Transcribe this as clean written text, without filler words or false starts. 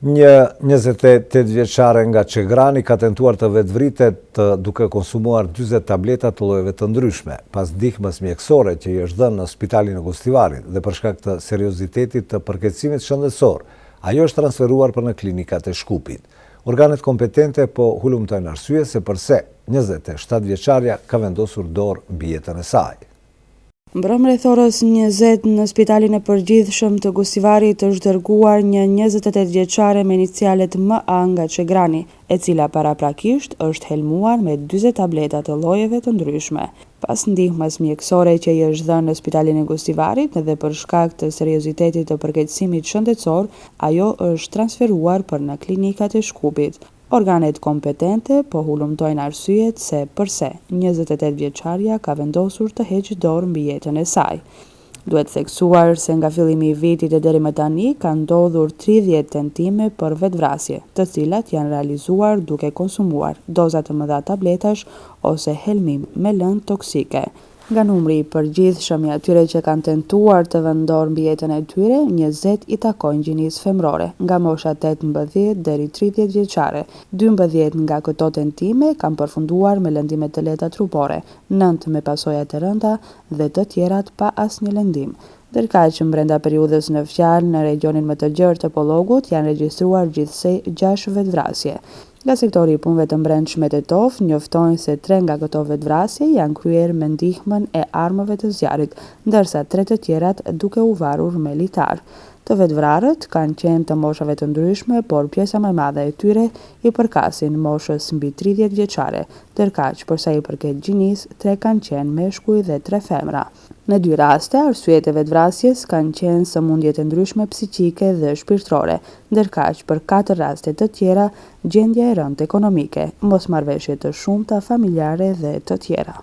Një 28 vjeçare nga Çegrani ka tentuar të vetvritet duke konsumuar 40 tableta të llojeve të ndryshme, pas ndihmës mjekësore që i është dhënë në Spitalin e Gostivarit dhe për shkak të seriozitetit të përkeqësimit shëndetësor, ajo është transferuar për në klinikat e Shkupit. Organet kompetente po hulumtojnë arsye se përse 27 vjeçarja ka vendosur dorë mbi jetën e saj. Mbrëmë rreth orës 20 në Spitalin e Përgjithshëm të Gostivarit është dërguar një 28 vjeçare me inicialet MA nga Çegrani, e cila paraprakisht është helmuar me 40 tableta të llojeve të ndryshme. Pas ndihmës mjekësore që i është dhënë në Spitalin e Gostivarit dhe për shkak të seriozitetit të përkeqësimit shëndetësor, ajo është transferuar për në klinikat e Shkupit. Organet kompetente po hulumtojnë arsyet se përse 28 vjeçarja ka vendosur të heqë dorë mbi jetën e saj. Duhet theksuar se nga fillimi i vitit e deri më tani ka ndodhur 30 tentime për vetvrasje, të cilat janë realizuar duke konsumuar doza të mëdha tabletash ose helmim me lëndë toksike. Nga numri i përgjithshëm i atyre që kanë tentuar të vënë dorë mbi jetën e tyre, 20 i takojnë gjinisë femrore, nga mosha 18 deri 30 vjeçare. 12 nga këto tentime kanë përfunduar me lëndime të lehta trupore, 9 me pasoja të rënda dhe të tjerat pa asnjë lëndim. Ndërkaq që brenda periudhës në fjalë në regionin më të gjerë të Pollogut janë regjistruar gjithsej 6 vetvrasje. Nga sektori i punëve të brendshme të TOF njoftojnë se 3 nga këto vetvrasje janë kryer me ndihmën e armëve të zjarrit, ndërsa 3 të tjerat duke u varur me litar. Të vetvrarët kanë qenë të moshave të ndryshme, por pjesa më e madhe e tyre i përkasin moshës mbi 30 vjeçare, ndërkaq përsa i përket gjinisë, 3 kanë qenë meshkuj dhe 3 femra. Në 2 raste, arsyet e vetvrasjes kanë qenë sëmundje të ndryshme psiqike dhe shpirtërore, ndërkaq për 4 raste të tjera gjendja e rëndë ekonomike, mosmarrëveshje të shumta familjare dhe të tjera.